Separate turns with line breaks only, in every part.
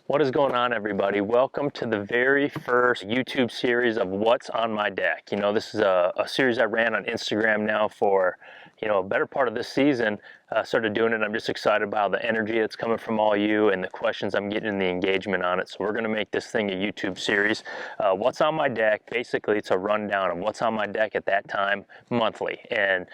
What is going on, everybody? Welcome to the very first YouTube series of What's on My Deck. This is a series I ran on Instagram now for, a better part of this season. Started doing it. I'm just excited about the energy that's coming from all you and the questions I'm getting and the engagement on it. So we're going to make this thing a YouTube series. What's on my deck? Basically, it's a rundown of what's on my deck at that time monthly. And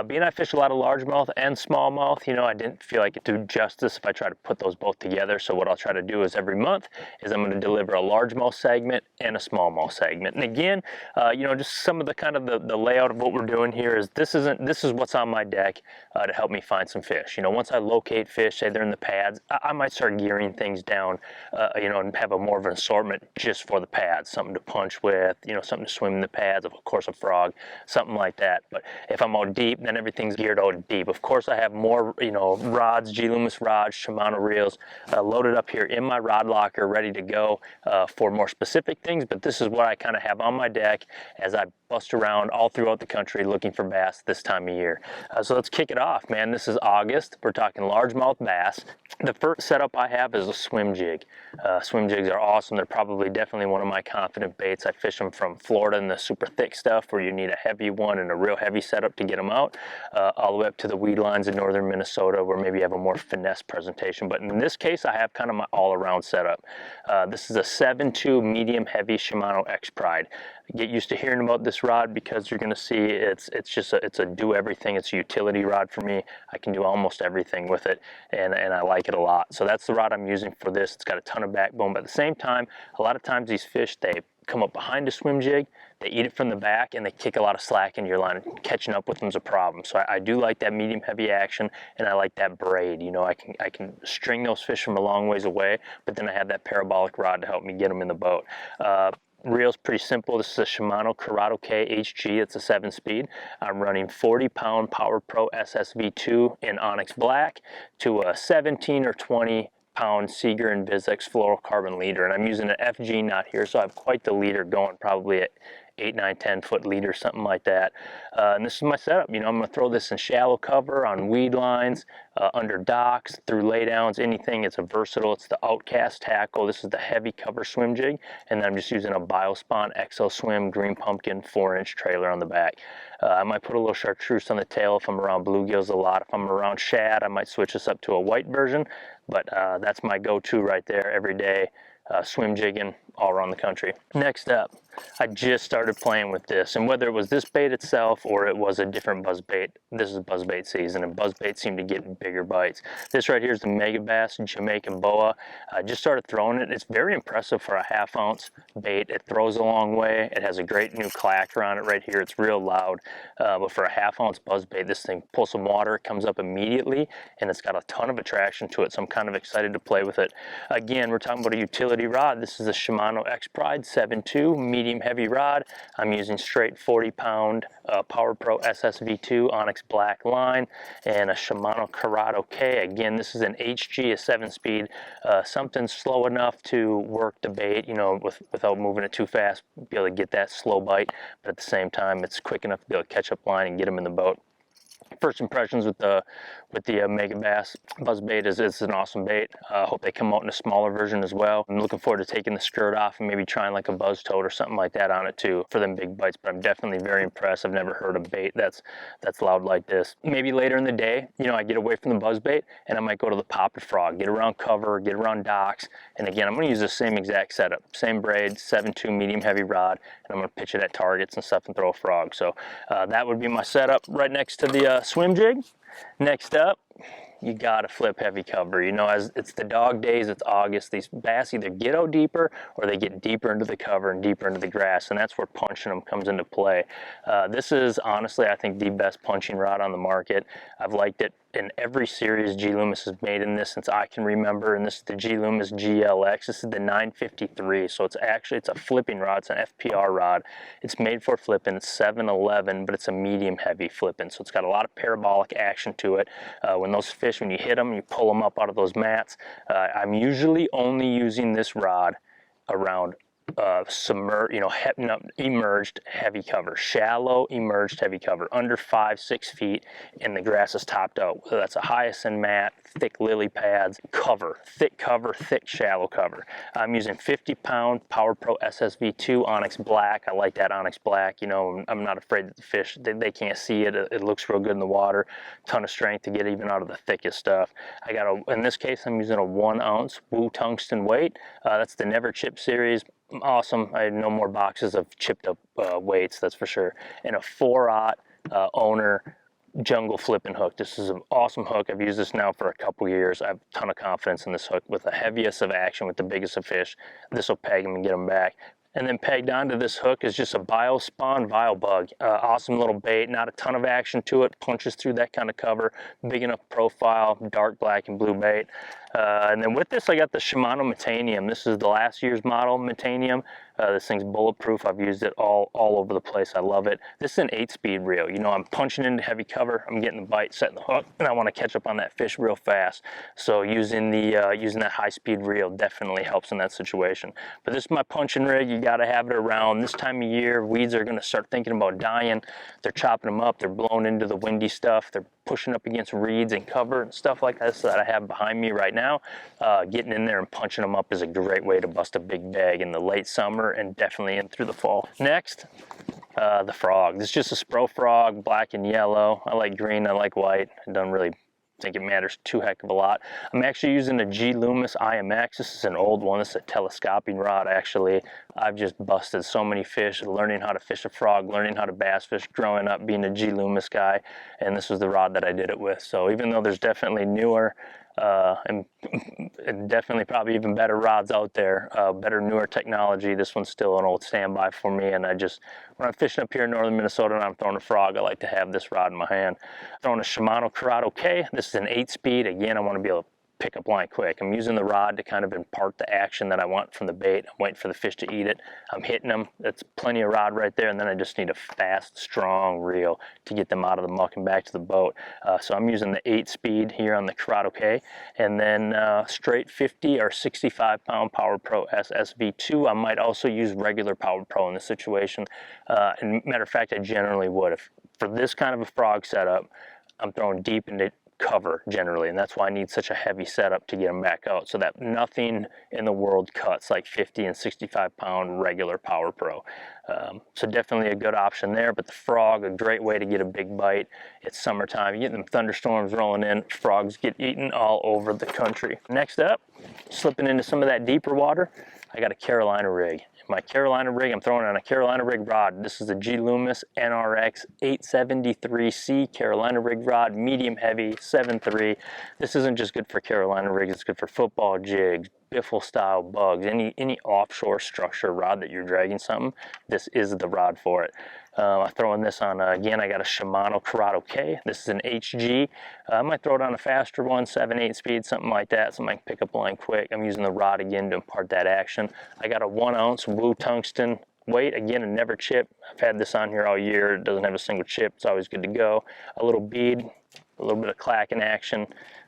being I fish a lot of largemouth and smallmouth, I didn't feel like it do justice if I try to put those both together. So what I'll try to do is every month is I'm going to deliver a largemouth segment and a smallmouth segment. And again, just some of the kind of the layout of what we're doing here is this is what's on my deck to help me find some fish. Once I locate fish, say they're in the pads, I might start gearing things down, and have a more of an assortment just for the pads, something to punch with, something to swim in the pads, of course a frog, something like that. But if I'm out deep, then everything's geared out deep. Of course I have more, rods, G Loomis rods, Shimano reels, loaded up here in my rod locker, ready to go for more specific things. But this is what I kind of have on my deck as I bust around all throughout the country looking for bass this time of year. So let's kick it off, man. This is August. We're talking largemouth bass. The first setup I have is a swim jig. Swim jigs are awesome. They're definitely one of my confident baits. I fish them from Florida in the super thick stuff where you need a heavy one and a real heavy setup to get them out, all the way up to the weed lines in northern Minnesota where maybe you have a more finesse presentation. But in this case, I have kind of my all-around setup. This is a 7.2 medium heavy Shimano X Pride. Get used to hearing about this rod because you're going to see it's a do everything. It's a utility rod for me. I can do almost everything with it, and I like it a lot. So that's the rod I'm using for this. It's got a ton of backbone, but at the same time, a lot of times these fish, they come up behind a swim jig, they eat it from the back, and they kick a lot of slack in your line. Catching up with them is a problem. So I do like that medium heavy action, and I like that braid. I can string those fish from a long ways away, but then I have that parabolic rod to help me get them in the boat. Reel's pretty simple. This is a Shimano Corrado K HG. It's a 7-speed. I'm running 40-pound Power Pro SSV2 in Onyx Black to a 17 or 20-pound Seeger and Vizx fluorocarbon leader, and I'm using an FG knot here, so I have quite the leader going, probably at 8, 9, 10 foot leader, something like that. And this is my setup. I'm going to throw this in shallow cover, on weed lines, under docks, through laydowns, anything. It's a versatile. It's the Outcast tackle. This is the heavy cover swim jig, and then I'm just using a Biospawn XL Swim Green Pumpkin 4-inch trailer on the back. I might put a little chartreuse on the tail if I'm around bluegills a lot. If I'm around shad, I might switch this up to a white version, but that's my go-to right there every day. Swim jigging all around the country. Next up, I just started playing with this, and whether it was this bait itself or it was a different buzzbait, this is buzzbait season, and buzzbait seem to get bigger bites. This right here is the Mega Bass Jamaican Boa. I just started throwing it. It's very impressive for a 1/2 ounce bait. It throws a long way. It has a great new clacker on it right here. It's real loud, but for a 1/2 ounce buzzbait, this thing pulls some water, it comes up immediately, and it's got a ton of attraction to it, so I'm kind of excited to play with it. Again, we're talking about a utility rod. This is a Shimano X Pride 7.2 medium heavy rod. I'm using straight 40-pound Power Pro SSV2 Onyx Black line and a Shimano Corrado K. Again, this is an HG, a 7-speed, something slow enough to work the bait, without moving it too fast, be able to get that slow bite, but at the same time, it's quick enough to be able to catch up line and get them in the boat. First impressions with the Mega Bass buzzbait is it's an awesome bait. Hope they come out in a smaller version as well. I'm looking forward to taking the skirt off and maybe trying like a buzz toad or something like that on it too for them big bites. But I'm definitely very impressed. I've never heard a bait that's loud like this. Maybe later in the day, I get away from the buzzbait and I might go to the popper frog, get around cover, get around docks, and again I'm going to use the same exact setup, same braid, 7.2 medium heavy rod, and I'm going to pitch it at targets and stuff and throw a frog. So that would be my setup right next to the swim jig. Next up, you gotta flip heavy cover. As it's the dog days, it's August, these bass either get out deeper or they get deeper into the cover and deeper into the grass, and that's where punching them comes into play. This is honestly, I think, the best punching rod on the market. I've liked it in every series G Loomis has made in this since I can remember, and this is the G Loomis GLX. This is the 953, so it's a flipping rod. It's an FPR rod. It's made for flipping. It's 711, but it's a medium heavy flipping, so it's got a lot of parabolic action to it. When those fish, when you hit them, you pull them up out of those mats. I'm usually only using this rod around emerged heavy cover, shallow emerged heavy cover, under 5-6 feet, and the grass is topped out. Whether that's a hyacinth mat, thick lily pads, cover, thick shallow cover. I'm using 50-pound Power Pro SSV2 Onyx Black. I like that Onyx Black. You know, I'm not afraid that the fish, they can't see it. It looks real good in the water. Ton of strength to get even out of the thickest stuff. In this case, I'm using a 1-ounce Woo tungsten weight. That's the Never Chip series. Awesome. I had no more boxes of chipped up weights, that's for sure. And a 4-aught owner jungle flipping hook. This is an awesome hook. I've used this now for a couple years. I have a ton of confidence in this hook. With the heaviest of action, with the biggest of fish, this will peg them and get them back. And then pegged onto this hook is just a Biospawn Vile Bug. Awesome little bait, not a ton of action to it, punches through that kind of cover, big enough profile, dark black and blue bait. And then with this, I got the Shimano Metanium. This is the last year's model Metanium. This thing's bulletproof. I've used it all over the place. I love it. This is an 8-speed reel. You know, I'm punching into heavy cover, I'm getting the bite, setting the hook, and I want to catch up on that fish real fast. So using that high-speed reel definitely helps in that situation. But this is my punching rig. You got to have it around. This time of year, weeds are going to start thinking about dying. They're chopping them up. They're blowing into the windy stuff. They're pushing up against reeds and cover and stuff like this that I have behind me right now. Getting in there and punching them up is a great way to bust a big bag in the late summer and definitely in through the fall. Next, the frog. This is just a Spro frog, black and yellow. I like green, I like white. I don't really think it matters too heck of a lot. I'm actually using a G Loomis IMX. This is an old one. This is a telescoping rod actually. I've just busted so many fish learning how to fish a frog, learning how to bass fish, growing up being a G Loomis guy, and this was the rod that I did it with. So even though there's definitely newer and definitely probably even better rods out there, better newer technology, this one's still an old standby for me. And when I'm fishing up here in northern Minnesota and I'm throwing a frog, I like to have this rod in my hand. Throwing a Shimano Curado K. This is an 8-speed. Again, I want to be able to pick up line quick. I'm using the rod to kind of impart the action that I want from the bait. I'm waiting for the fish to eat it. I'm hitting them. That's plenty of rod right there. And then I just need a fast, strong reel to get them out of the muck and back to the boat. So I'm using the 8-speed here on the Curado K. And then straight 50 or 65-pound Power Pro SSV2. I might also use regular Power Pro in this situation. And matter of fact, I generally would. For this kind of a frog setup, I'm throwing deep into cover generally, and that's why I need such a heavy setup to get them back out, so that nothing in the world cuts like 50 and 65-pound regular Power Pro. So definitely a good option there. But the frog, a great way to get a big bite. It's summertime, you get them thunderstorms rolling in, frogs get eaten all over the country. Next up, slipping into some of that deeper water, I got a Carolina rig. My Carolina rig, I'm throwing on a Carolina rig rod. This is a G Loomis NRX 873C Carolina rig rod, medium heavy, 7.3. This isn't just good for Carolina rigs, it's good for football jigs, biffle style bugs, any offshore structure rod that you're dragging something. This is the rod for it. I'm throwing this on, again, I got a Shimano Curado K. This is an HG. I might throw it on a faster one, 7-8 speed, something like that, so I can pick up a line quick. I'm using the rod again to impart that action. I got a 1-ounce Woo tungsten weight, again, a Never Chip. I've had this on here all year. It doesn't have a single chip. It's always good to go. A little bead, a little bit of clacking action.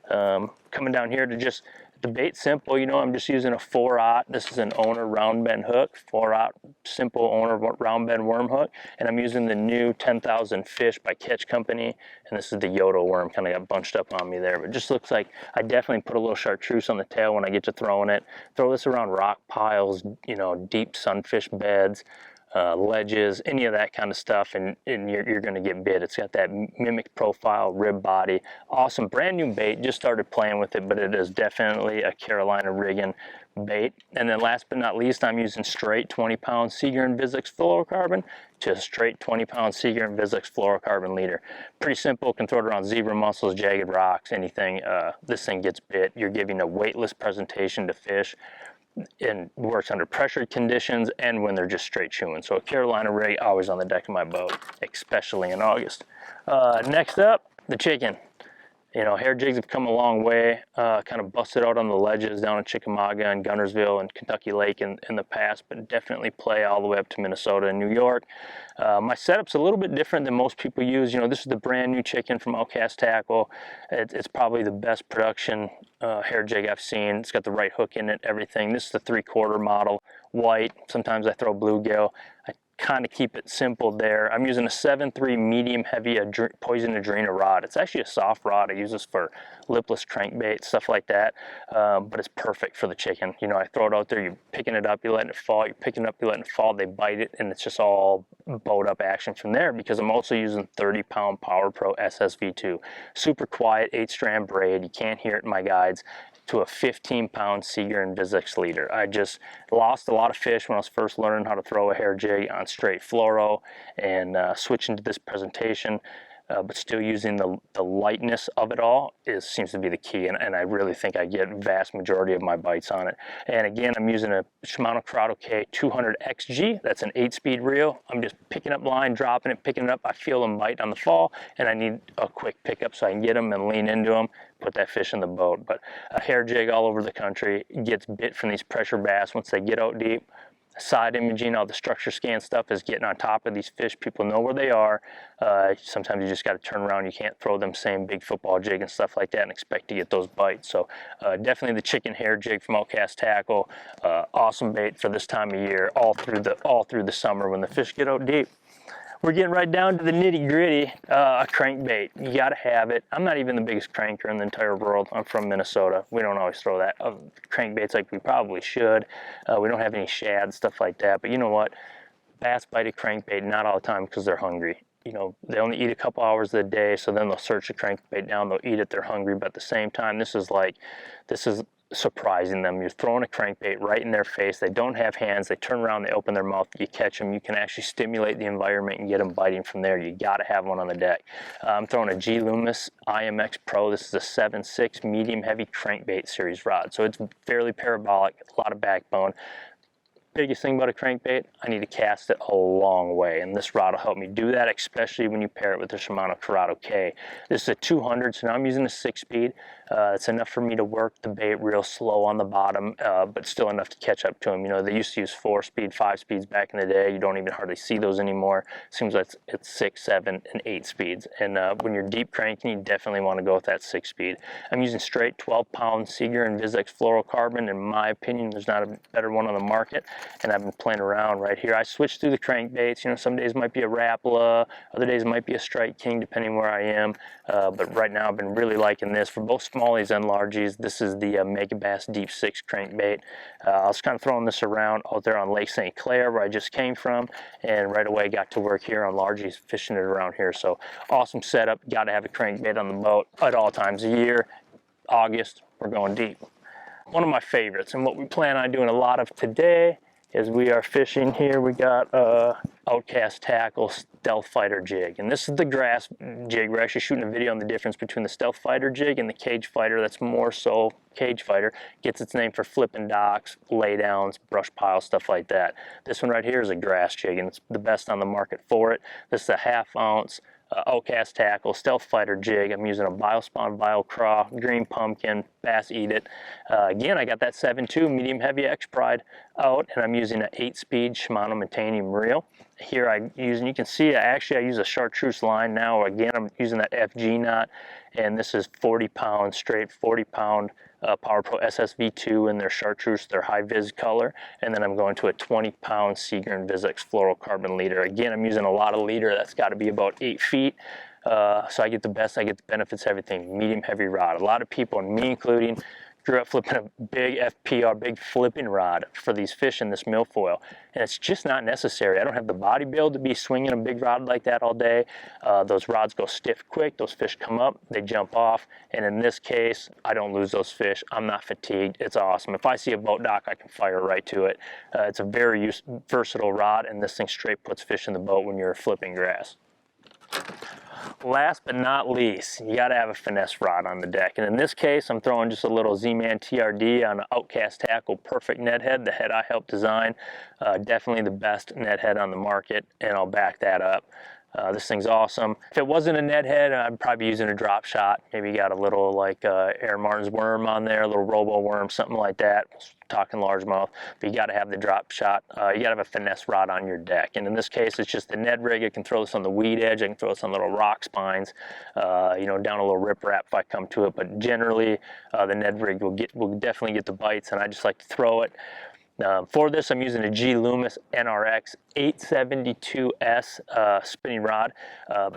Coming down here to just, the bait's simple, you know, I'm just using a 4-aught. This is an owner round bend hook, 4-aught simple owner round bend worm hook, and I'm using the new 10,000 Fish by Catch Company, and this is the Yodo worm, kind of got bunched up on me there, but it just looks like I definitely put a little chartreuse on the tail when I get to throwing it. Throw this around rock piles, you know, deep sunfish beds, ledges, any of that kind of stuff, and you're going to get bit. It's got that mimic profile, rib body. Awesome, brand new bait. Just started playing with it, but it is definitely a Carolina rigging bait. And then last but not least, I'm using straight 20-pound Seager and Vizix fluorocarbon to a straight 20-pound Seager and Vizix fluorocarbon leader. Pretty simple. Can throw it around zebra mussels, jagged rocks, anything. This thing gets bit. You're giving a weightless presentation to fish, and works under pressured conditions and when they're just straight chewing. So a Carolina rig, always on the deck of my boat, especially in August. Next up, the chicken. You know, hair jigs have come a long way, kind of busted out on the ledges down in Chickamauga and Guntersville and Kentucky Lake in the past, but definitely play all the way up to Minnesota and New York. My setup's a little bit different than most people use. You know, this is the brand new chicken from Outcast Tackle. It's probably the best production hair jig I've seen. It's got the right hook in it, everything. This is the 3/4 model, white. Sometimes I throw bluegill. I kind of keep it simple there. I'm using a 7.3 medium heavy poison adrena rod. It's actually a soft rod. I use this for lipless crankbait, stuff like that, but it's perfect for the chicken. You know, I throw it out there, you're picking it up, you're letting it fall, you're picking it up, you're letting it fall, they bite it, and it's just all bowed up action from there, because I'm also using 30-pound Power Pro SSV2. Super quiet, 8-strand braid. You can't hear it in my guides. To a 15-pound Seeger and Vizix leader. I just lost a lot of fish when I was first learning how to throw a hair jig on straight fluoro, and switching to this presentation, but still using the lightness of it all seems to be the key, and I really think I get vast majority of my bites on it. And again, I'm using a Shimano Corrado K 200XG. That's an 8-speed reel. I'm just picking up line, dropping it, picking it up. I feel them bite on the fall, and I need a quick pickup so I can get them and lean into them, put that fish in the boat. But a hair jig all over the country gets bit from these pressure bass once they get out deep. Side imaging, all the structure scan stuff is getting on top of these fish. People know where they are. Sometimes you just got to turn around. You can't throw them same big football jig and stuff like that and expect to get those bites. So definitely the chicken hair jig from Outcast Tackle, awesome bait for this time of year, all through the summer when the fish get out deep. We're getting right down to the nitty gritty. A crankbait, you gotta have it. I'm not even the biggest cranker in the entire world. I'm from Minnesota. We don't always throw that crankbaits like we probably should. We don't have any shad, stuff like that. But you know what? Bass bite a crankbait not all the time because they're hungry. You know, they only eat a couple hours a day, so then they'll search the crankbait down, they'll eat it, they're hungry. But at the same time, this is surprising them. You're throwing a crankbait right in their face. They don't have hands. They turn around, they open their mouth, you catch them. You can actually stimulate the environment and get them biting from there. You got to have one on the deck. I'm throwing a G Loomis IMX Pro. This is a 7.6 medium heavy crankbait series rod. So it's fairly parabolic, a lot of backbone. Biggest thing about a crankbait, I need to cast it a long way, and this rod will help me do that, especially when you pair it with the Shimano Corrado K. This is a 200, so now I'm using a 6-speed. It's enough for me to work the bait real slow on the bottom, but still enough to catch up to them. You know, they used to use 4-speed, 5-speeds back in the day. You don't even hardly see those anymore. Seems like it's 6, 7, and 8 speeds. And when you're deep cranking, you definitely want to go with that 6-speed. I'm using straight 12-pound Seeger and Vizix fluorocarbon. In my opinion, there's not a better one on the market. And I've been playing around right here. I switch through the crankbaits. You know, some days it might be a Rapala, other days it might be a Strike King, depending where I am. But right now I've been really liking this for both smallies and largies. This is the Megabass Deep 6 crankbait. I was kind of throwing this around out there on Lake St. Clair, where I just came from, and right away got to work here on largies, fishing it around here. So awesome setup. Got to have a crankbait on the boat at all times of year. August, we're going deep. One of my favorites, and what we plan on doing a lot of today, as we are fishing here, we got Outcast Tackle Stealth Fighter jig. And this is the grass jig. We're actually shooting a video on the difference between the Stealth Fighter jig and the Cage Fighter. That's more so Cage Fighter. Gets its name for flipping docks, laydowns, brush piles, stuff like that. This one right here is a grass jig, and it's the best on the market for it. This is a 1/2 ounce Outcast Tackle Stealth Fighter jig. I'm using a Biospawn Biocraw, green pumpkin, bass eat it. Again, I got that 7.2 medium heavy X Pride out, and I'm using an 8-speed Shimano Titanium reel. Here you can see I use a chartreuse line now. Again, I'm using that FG knot, and this is 40 pounds straight, 40-pound Power Pro SSV2 in their chartreuse, their high vis color, and then I'm going to a 20-pound Seeger and Vizix fluorocarbon leader. Again, I'm using a lot of leader. That's got to be about 8 feet. So I get the benefits, everything, medium heavy rod. A lot of people, and me including, grew up flipping a big FPR, big flipping rod for these fish in this milfoil, and it's just not necessary. I don't have the body build to be swinging a big rod like that all day. Those rods go stiff quick, those fish come up, they jump off, and in this case, I don't lose those fish. I'm not fatigued. It's awesome. If I see a boat dock, I can fire right to it. It's a very versatile rod, and this thing straight puts fish in the boat when you're flipping grass. Last but not least, you got to have a finesse rod on the deck. And in this case, I'm throwing just a little Z-Man TRD on an Outcast Tackle Perfect Net Head, the head I helped design. Definitely the best net head on the market, and I'll back that up. This thing's awesome. If it wasn't a Ned head, I'd probably be using a drop shot. Maybe you got a little like Aaron Martin's worm on there, a little robo worm, something like that. Talking largemouth, but you got to have the drop shot. You got to have a finesse rod on your deck. And in this case, it's just the Ned rig. I can throw this on the weed edge. I can throw this on little rock spines, you know, down a little rip wrap if I come to it. But generally, the Ned rig will definitely get the bites, and I just like to throw it. For this, I'm using a G Loomis NRX 872S spinning rod.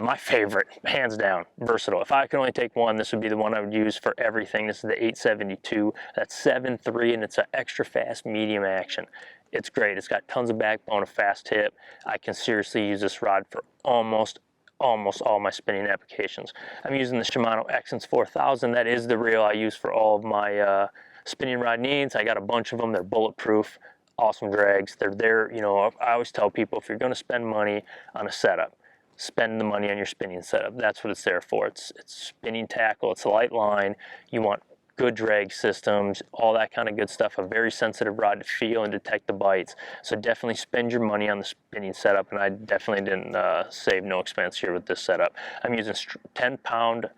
My favorite, hands down, versatile. If I could only take one, this would be the one I would use for everything. This is the 872. That's 7.3, and it's an extra fast medium action. It's great. It's got tons of backbone, a fast tip. I can seriously use this rod for almost all my spinning applications. I'm using the Shimano Xsense 4000. That is the reel I use for all of my spinning rod needs. I got a bunch of them. They're bulletproof, awesome drags. They're there, you know, I always tell people, if you're going to spend money on a setup, spend the money on your spinning setup. That's what it's there for. It's spinning tackle, it's a light line. You want good drag systems, all that kind of good stuff, a very sensitive rod to feel and detect the bites. So definitely spend your money on the spinning setup, and I definitely didn't save no expense here with this setup. I'm using 10-pound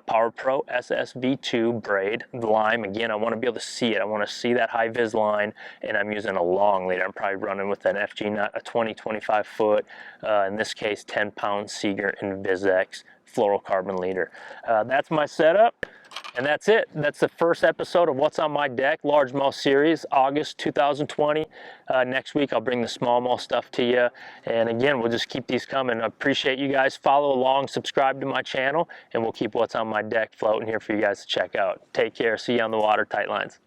Power Pro SSV2 braid lime. Again, I want to be able to see it. I want to see that high vis line, and I'm using a long leader. I'm probably running with an FG nut, a 20-25 foot, in this case 10-pound Seeger Invisex fluorocarbon leader. That's my setup. And that's it. That's the first episode of What's on My Deck, Largemouth Series, August 2020. Next week, I'll bring the smallmouth stuff to you. And again, we'll just keep these coming. I appreciate you guys. Follow along, subscribe to my channel, and we'll keep What's on My Deck floating here for you guys to check out. Take care. See you on the water, tight lines.